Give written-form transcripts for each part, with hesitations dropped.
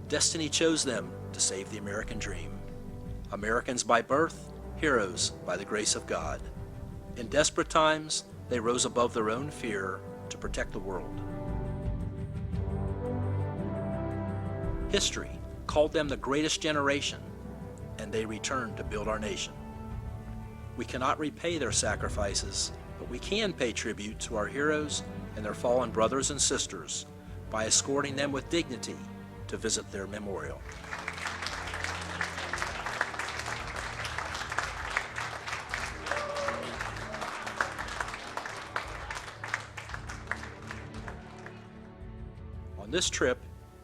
Destiny chose them to save the American dream. Americans by birth, heroes by the grace of God. In desperate times, they rose above their own fear to protect the world. History called them the greatest generation, and they returned to build our nation. We cannot repay their sacrifices, but we can pay tribute to our heroes and their fallen brothers and sisters by escorting them with dignity to visit their memorial. On this trip,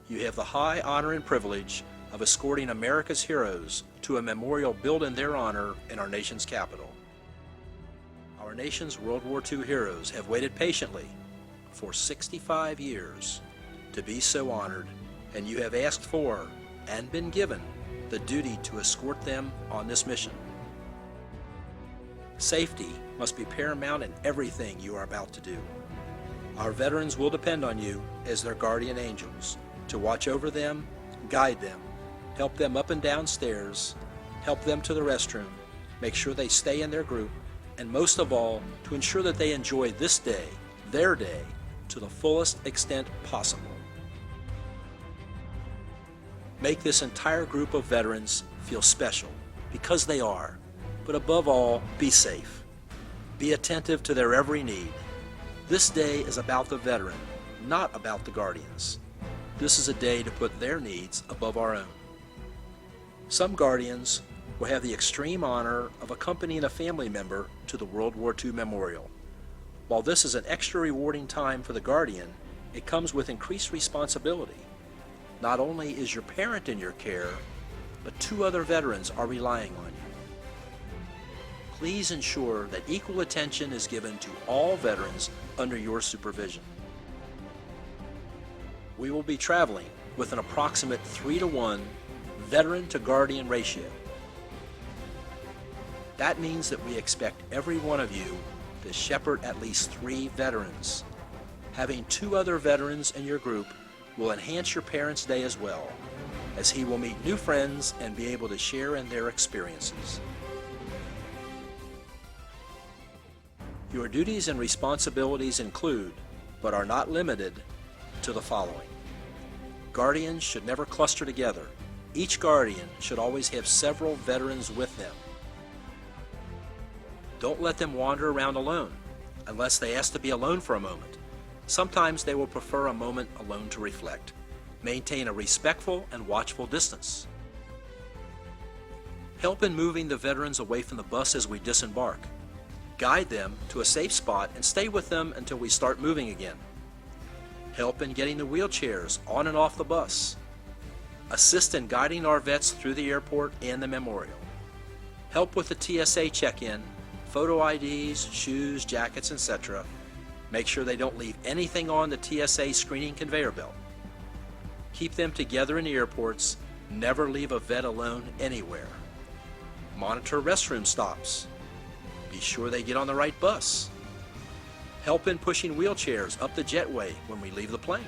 you have the high honor and privilege of escorting America's heroes to a memorial built in their honor in our nation's capital. Our nation's World War II heroes have waited patiently for 65 years to be so honored, and you have asked for and been given the duty to escort them on this mission. Safety must be paramount in everything you are about to do. Our veterans will depend on you as their guardian angels to watch over them, guide them, help them up and down stairs, help them to the restroom, make sure they stay in their group, and most of all, to ensure that they enjoy this day, their day, to the fullest extent possible. Make this entire group of veterans feel special, because they are, but above all, be safe. Be attentive to their every need. This day is about the veteran, not about the guardians. This is a day to put their needs above our own. Some guardians will have the extreme honor of accompanying a family member to the World War II memorial. While this is an extra rewarding time for the guardian, it comes with increased responsibility. Not only is your parent in your care, but 2 other veterans are relying on you. Please ensure that equal attention is given to all veterans under your supervision. We will be traveling with an approximate 3-to-1 veteran to guardian ratio. That means that we expect every one of you to shepherd at least 3 veterans. Having 2 other veterans in your group will enhance your parents' day as well, as he will meet new friends and be able to share in their experiences. Your duties and responsibilities include, but are not limited to, the following. Guardians should never cluster together. Each guardian should always have several veterans with them. Don't let them wander around alone, unless they ask to be alone for a moment. Sometimes they will prefer a moment alone to reflect. Maintain a respectful and watchful distance. Help in moving the veterans away from the bus as we disembark. Guide them to a safe spot and stay with them until we start moving again. Help in getting the wheelchairs on and off the bus. Assist in guiding our vets through the airport and the memorial. Help with the TSA check-in, photo IDs, shoes, jackets, etc. Make sure they don't leave anything on the TSA screening conveyor belt. Keep them together in the airports. Never leave a vet alone anywhere. Monitor restroom stops. Be sure they get on the right bus. Help in pushing wheelchairs up the jetway when we leave the plane.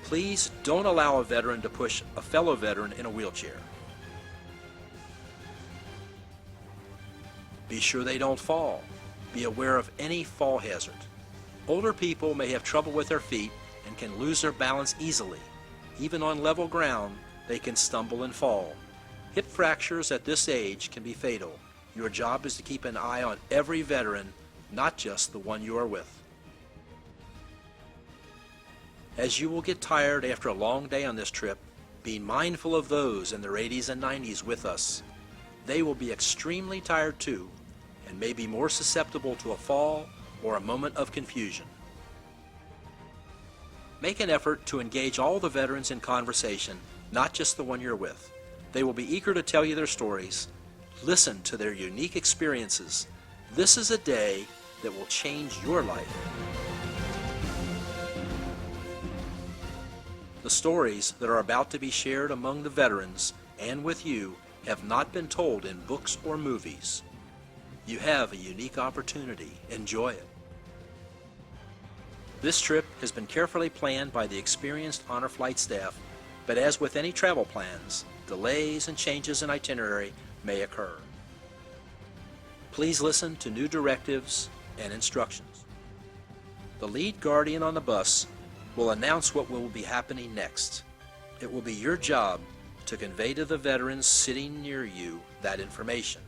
Please don't allow a veteran to push a fellow veteran in a wheelchair. Be sure they don't fall. Be aware of any fall hazard. Older people may have trouble with their feet and can lose their balance easily. Even on level ground, they can stumble and fall. Hip fractures at this age can be fatal. Your job is to keep an eye on every veteran, not just the one you are with. As you will get tired after a long day on this trip, be mindful of those in their 80s and 90s with us. They will be extremely tired too, and may be more susceptible to a fall or a moment of confusion. Make an effort to engage all the veterans in conversation, not just the one you're with. They will be eager to tell you their stories. Listen to their unique experiences. This is a day that will change your life. The stories that are about to be shared among the veterans and with you have not been told in books or movies. You have a unique opportunity. Enjoy it. This trip has been carefully planned by the experienced Honor Flight staff But as with any travel plans, delays and changes in itinerary may occur. Please listen to new directives and instructions. The lead guardian on the bus will announce what will be happening next. It will be your job to convey to the veterans sitting near you that information.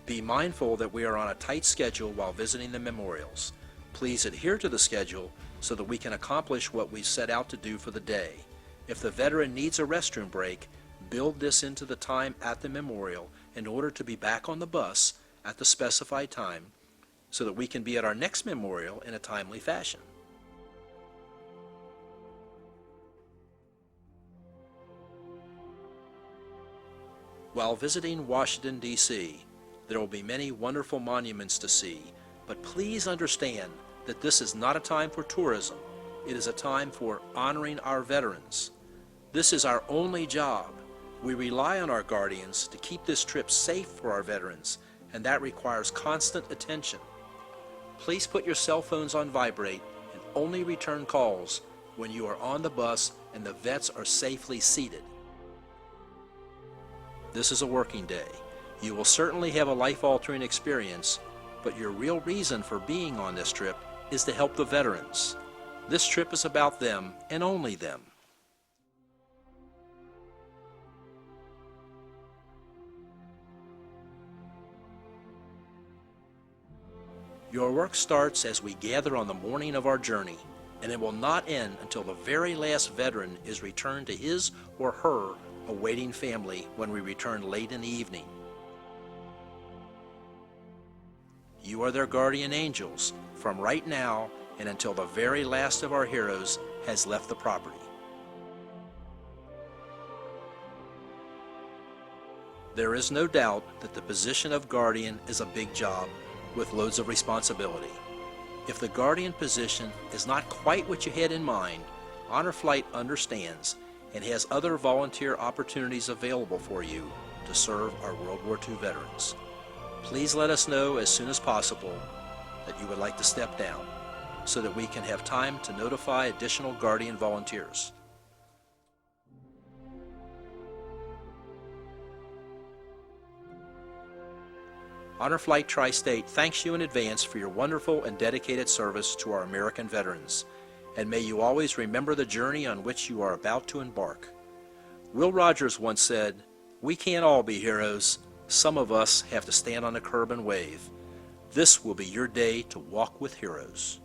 Be mindful that we are on a tight schedule while visiting the memorials. Please adhere to the schedule so that we can accomplish what we set out to do for the day. If the veteran needs a restroom break, build this into the time at the memorial in order to be back on the bus at the specified time so that we can be at our next memorial in a timely fashion. While visiting Washington, D.C., there will be many wonderful monuments to see, but please understand that this is not a time for tourism. It is a time for honoring our veterans. This is our only job. We rely on our guardians to keep this trip safe for our veterans, and that requires constant attention. Please put your cell phones on vibrate and only return calls when you are on the bus and the vets are safely seated. This is a working day. You will certainly have a life-altering experience, but your real reason for being on this trip is to help the veterans. This trip is about them and only them. Your work starts as we gather on the morning of our journey, and it will not end until the very last veteran is returned to his or her awaiting family when we return late in the evening. You are their guardian angels from right now and until the very last of our heroes has left the property. There is no doubt that the position of guardian is a big job with loads of responsibility. If the guardian position is not quite what you had in mind, Honor Flight understands and has other volunteer opportunities available for you to serve our World War II veterans. Please let us know as soon as possible that you would like to step down so that we can have time to notify additional Guardian volunteers. Honor Flight Tristate thanks you in advance for your wonderful and dedicated service to our American veterans, and may you always remember the journey on which you are about to embark. Will Rogers once said, "We can't all be heroes. Some of us have to stand on the curb and wave." This will be your day to walk with heroes.